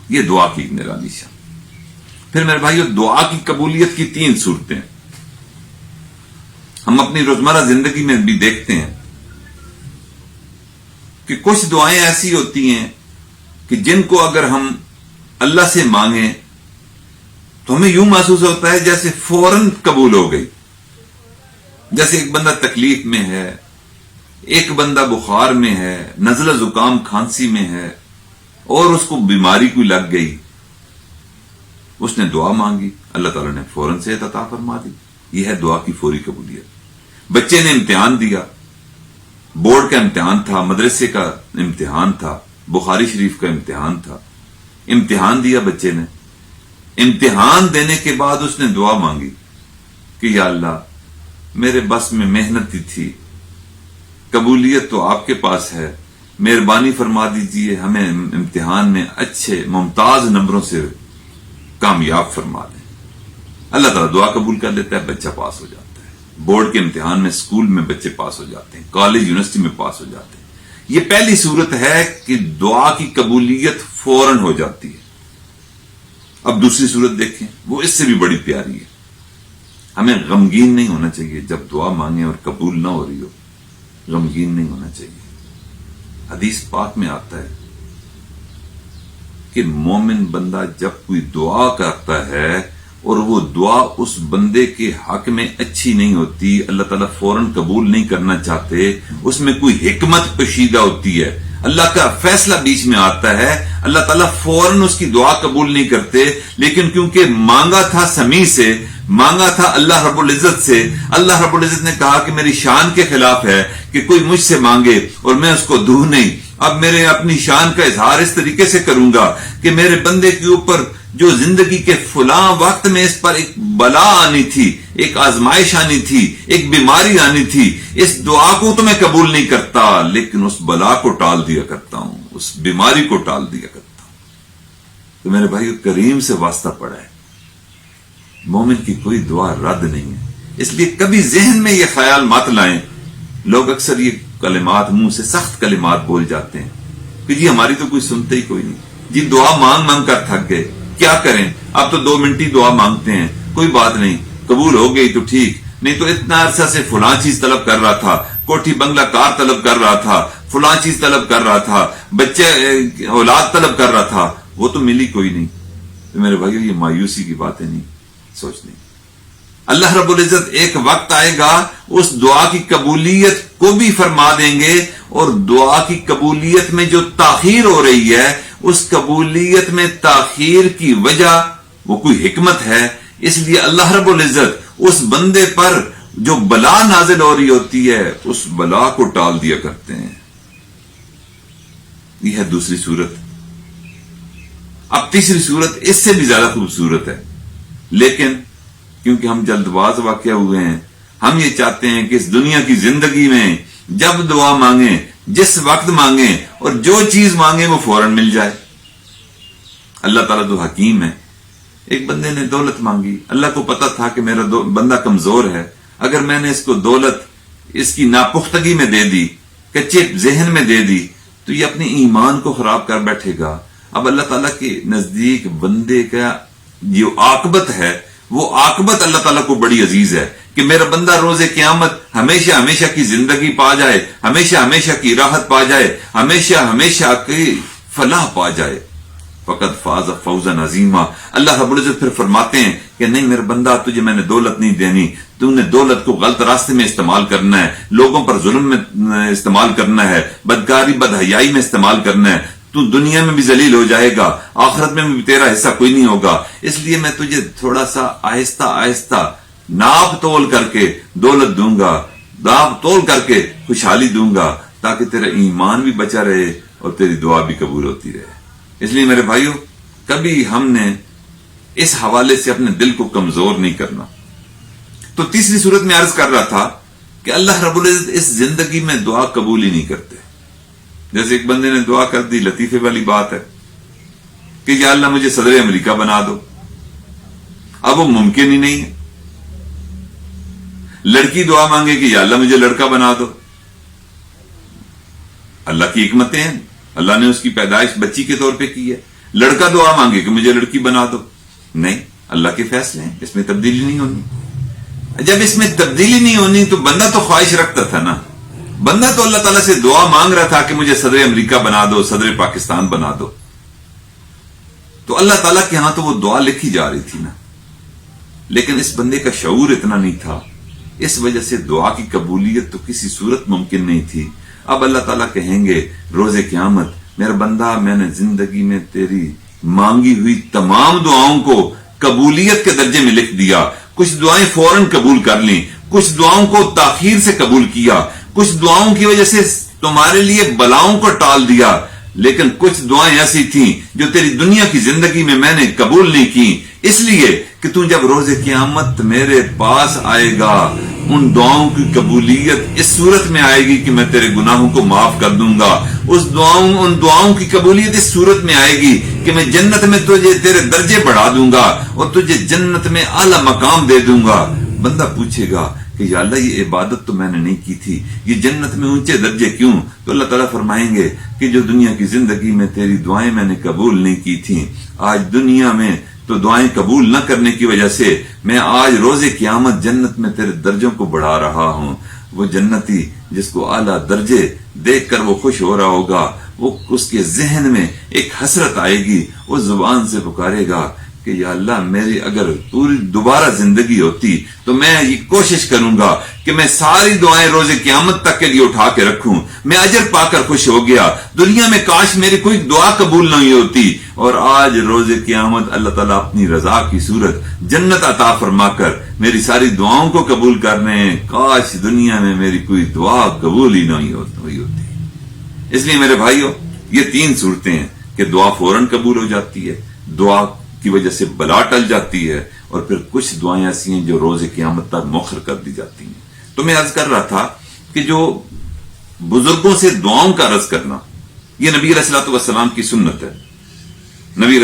یہ دعا کی نرالی شان. پھر میرے بھائیو، دعا کی قبولیت کی 3 صورتیں ہم اپنی روزمرہ زندگی میں بھی دیکھتے ہیں کہ کچھ دعائیں ایسی ہوتی ہیں کہ جن کو اگر ہم اللہ سے مانگیں تو ہمیں یوں محسوس ہوتا ہے جیسے فوراً قبول ہو گئی. جیسے ایک بندہ تکلیف میں ہے، ایک بندہ بخار میں ہے، نزلہ زکام کھانسی میں ہے اور اس کو بیماری کوئی لگ گئی، اس نے دعا مانگی، اللہ تعالیٰ نے فوراً صحت عطا فرما دی. یہ ہے دعا کی فوری قبولیت. بچے نے امتحان دیا، بورڈ کا امتحان تھا، مدرسے کا امتحان تھا، بخاری شریف کا امتحان تھا، امتحان دیا بچے نے. امتحان دینے کے بعد اس نے دعا مانگی کہ یا اللہ میرے بس میں محنت ہی تھی، قبولیت تو آپ کے پاس ہے، مہربانی فرما دیجئے ہمیں امتحان میں اچھے ممتاز نمبروں سے کامیاب فرما دیں. اللہ تعالیٰ دعا قبول کر لیتا ہے، بچہ پاس ہو جاتا ہے. بورڈ کے امتحان میں اسکول میں بچے پاس ہو جاتے ہیں، کالج یونیورسٹی میں پاس ہو جاتے ہیں. یہ پہلی صورت ہے کہ دعا کی قبولیت فوراً ہو جاتی ہے. اب دوسری صورت دیکھیں، وہ اس سے بھی بڑی پیاری ہے. ہمیں غمگین نہیں ہونا چاہیے جب دعا مانگیں اور قبول نہ ہو رہی ہو، غمگین نہیں ہونا چاہیے. حدیث پاک میں آتا ہے کہ مومن بندہ جب کوئی دعا کرتا ہے اور وہ دعا اس بندے کے حق میں اچھی نہیں ہوتی، اللہ تعالیٰ فوراً قبول نہیں کرنا چاہتے، اس میں کوئی حکمت پوشیدہ ہوتی ہے، اللہ کا فیصلہ بیچ میں آتا ہے، اللہ تعالیٰ فوراً اس کی دعا قبول نہیں کرتے. لیکن کیونکہ مانگا تھا سمیع سے، مانگا تھا اللہ رب العزت سے، اللہ رب العزت نے کہا کہ میری شان کے خلاف ہے کہ کوئی مجھ سے مانگے اور میں اس کو دوں نہیں. اب میرے اپنی شان کا اظہار اس طریقے سے کروں گا کہ میرے بندے کے اوپر جو زندگی کے فلاں وقت میں اس پر ایک بلا آنی تھی، ایک آزمائش آنی تھی، ایک بیماری آنی تھی، اس دعا کو تو میں قبول نہیں کرتا لیکن اس بلا کو ٹال دیا کرتا ہوں، اس بیماری کو ٹال دیا کرتا ہوں. تو میرے بھائیو، کریم سے واسطہ پڑا ہے، مومن کی کوئی دعا رد نہیں ہے. اس لیے کبھی ذہن میں یہ خیال مت لائیں. لوگ اکثر یہ کلمات منہ سے سخت کلمات بول جاتے ہیں کہ جی ہماری تو کوئی سنتے ہی کوئی نہیں، جی دعا مانگ مانگ کر تھک گئے، کیا کریں، اب تو 2 منٹ ہی دعا مانگتے ہیں، کوئی بات نہیں، قبول ہو گئی تو ٹھیک، نہیں تو اتنا عرصہ سے فلاں چیز طلب کر رہا تھا، کوٹھی بنگلہ کار طلب کر رہا تھا، فلاں چیز طلب کر رہا تھا، بچے اولاد طلب کر رہا تھا، وہ تو ملی کوئی نہیں. تو میرے بھائیو، یہ مایوسی کی باتیں نہیں سوچنی. اللہ رب العزت ایک وقت آئے گا اس دعا کی قبولیت کو بھی فرما دیں گے، اور دعا کی قبولیت میں جو تاخیر ہو رہی ہے، اس قبولیت میں تاخیر کی وجہ وہ کوئی حکمت ہے. اس لیے اللہ رب العزت اس بندے پر جو بلا نازل ہو رہی ہوتی ہے اس بلا کو ٹال دیا کرتے ہیں. یہ ہے دوسری صورت. اب تیسری صورت اس سے بھی زیادہ خوبصورت ہے، لیکن کیونکہ ہم جلد باز واقع ہوئے ہیں، ہم یہ چاہتے ہیں کہ اس دنیا کی زندگی میں جب دعا مانگیں، جس وقت مانگیں اور جو چیز مانگیں وہ فوراً مل جائے. اللہ تعالیٰ تو حکیم ہے. ایک بندے نے دولت مانگی، اللہ کو پتا تھا کہ میرا بندہ کمزور ہے، اگر میں نے اس کو دولت اس کی ناپختگی میں دے دی، کچے ذہن میں دے دی، تو یہ اپنے ایمان کو خراب کر بیٹھے گا. اب اللہ تعالیٰ کے نزدیک بندے کا جو عاقبت ہے، وہ عاقبت اللہ تعالیٰ کو بڑی عزیز ہے کہ میرا بندہ روز قیامت ہمیشہ ہمیشہ کی زندگی پا جائے، ہمیشہ ہمیشہ کی راحت پا جائے، ہمیشہ ہمیشہ کی فلاح پا جائے. فقط فاز فوزا عظیما. اللہ رب العزت پھر فرماتے ہیں کہ نہیں میرا بندہ، تجھے میں نے دولت نہیں دینی، تو نے دولت کو غلط راستے میں استعمال کرنا ہے، لوگوں پر ظلم میں استعمال کرنا ہے، بدکاری بدحیائی میں استعمال کرنا ہے، تو دنیا میں بھی ذلیل ہو جائے گا، آخرت میں بھی تیرا حصہ کوئی نہیں ہوگا. اس لیے میں تجھے تھوڑا سا آہستہ آہستہ ناپ تول کر کے دولت دوں گا، ناپ تول کر کے خوشحالی دوں گا، تاکہ تیرا ایمان بھی بچا رہے اور تیری دعا بھی قبول ہوتی رہے. اس لیے میرے بھائیو، کبھی ہم نے اس حوالے سے اپنے دل کو کمزور نہیں کرنا. تو تیسری صورت میں عرض کر رہا تھا کہ اللہ رب العزت اس زندگی میں دعا قبول ہی نہیں کرتے. جیسے ایک بندے نے دعا کر دی، لطیفے والی بات ہے کہ یا اللہ مجھے صدر امریکہ بنا دو. اب وہ ممکن ہی نہیں ہے. لڑکی دعا مانگے کہ یا اللہ مجھے لڑکا بنا دو. اللہ کی حکمتیں ہیں، اللہ نے اس کی پیدائش بچی کے طور پہ کی ہے، لڑکا دعا مانگے کہ مجھے لڑکی بنا دو، نہیں، اللہ کے فیصلے ہیں، اس میں تبدیلی نہیں ہونی۔ جب اس میں تبدیلی نہیں ہونی تو بندہ تو خواہش رکھتا تھا نا، بندہ تو اللہ تعالیٰ سے دعا مانگ رہا تھا کہ مجھے صدر امریکہ بنا دو، صدر پاکستان بنا دو، تو اللہ تعالیٰ کے ہاں تو وہ دعا لکھی جا رہی تھی نا، لیکن اس بندے کا شعور اتنا نہیں تھا، اس وجہ سے دعا کی قبولیت تو کسی صورت ممکن نہیں تھی۔ اب اللہ تعالیٰ کہیں گے روز قیامت، میرا بندہ میں نے زندگی میں تیری مانگی ہوئی تمام دعاؤں کو قبولیت کے درجے میں لکھ دیا، کچھ دعائیں فوراً قبول کر لیں، کچھ دعاؤں کو تاخیر سے قبول کیا، کچھ دعاؤں کی وجہ سے تمہارے لیے بلاؤں کو ٹال دیا، لیکن کچھ دعائیں ایسی تھیں جو تیری دنیا کی زندگی میں نے قبول نہیں کی، اس لیے کہ تو جب روز قیامت میرے پاس آئے گا ان دعاؤں کی قبولیت اس صورت میں آئے گی کہ میں تیرے گناہوں کو معاف کر دوں گا، ان دعاؤں کی قبولیت اس صورت میں آئے گی کہ میں جنت میں تجھے تیرے درجے بڑھا دوں گا اور تجھے جنت میں اعلی مقام دے دوں گا۔ بندہ پوچھے گا کہ یا اللہ یہ عبادت تو میں نے نہیں کی تھی، یہ جنت میں اونچے درجے کیوں؟ تو اللہ تعالیٰ فرمائیں گے کہ جو دنیا کی زندگی میں تیری دعائیں میں نے قبول نہیں کی تھیں، آج دنیا میں تو دعائیں قبول نہ کرنے کی وجہ سے میں آج روز قیامت جنت میں تیرے درجوں کو بڑھا رہا ہوں۔ وہ جنتی جس کو اعلیٰ درجے دیکھ کر وہ خوش ہو رہا ہوگا، وہ اس کے ذہن میں ایک حسرت آئے گی، وہ زبان سے پکارے گا کہ یا اللہ میری اگر پوری دوبارہ زندگی ہوتی تو میں یہ کوشش کروں گا کہ میں ساری دعائیں روز قیامت تک کے لیے اٹھا کے رکھوں، میں اجر پا کر خوش ہو گیا، دنیا میں کاش میری کوئی دعا قبول نہیں ہوتی، اور آج روز قیامت اللہ تعالیٰ اپنی رضا کی صورت جنت عطا فرما کر میری ساری دعاؤں کو قبول کر رہے ہیں، کاش دنیا میں میری کوئی دعا قبول ہی نہیں ہوئی ہوتی۔ اس لیے میرے بھائیوں، یہ تین صورتیں ہیں کہ دعا فوراً قبول ہو جاتی ہے، دعا کی وجہ سے بلا ٹل جاتی ہے، اور پھر کچھ دعائیں ایسی ہیں جو روز قیامت تک مؤخر کر دی جاتی ہیں۔ تو میں عرض کر رہا تھا کہ جو بزرگوں سے دعاؤں کا عرض کرنا، یہ نبی علیہ الصلوۃ والسلام کی سنت ہے۔ نبی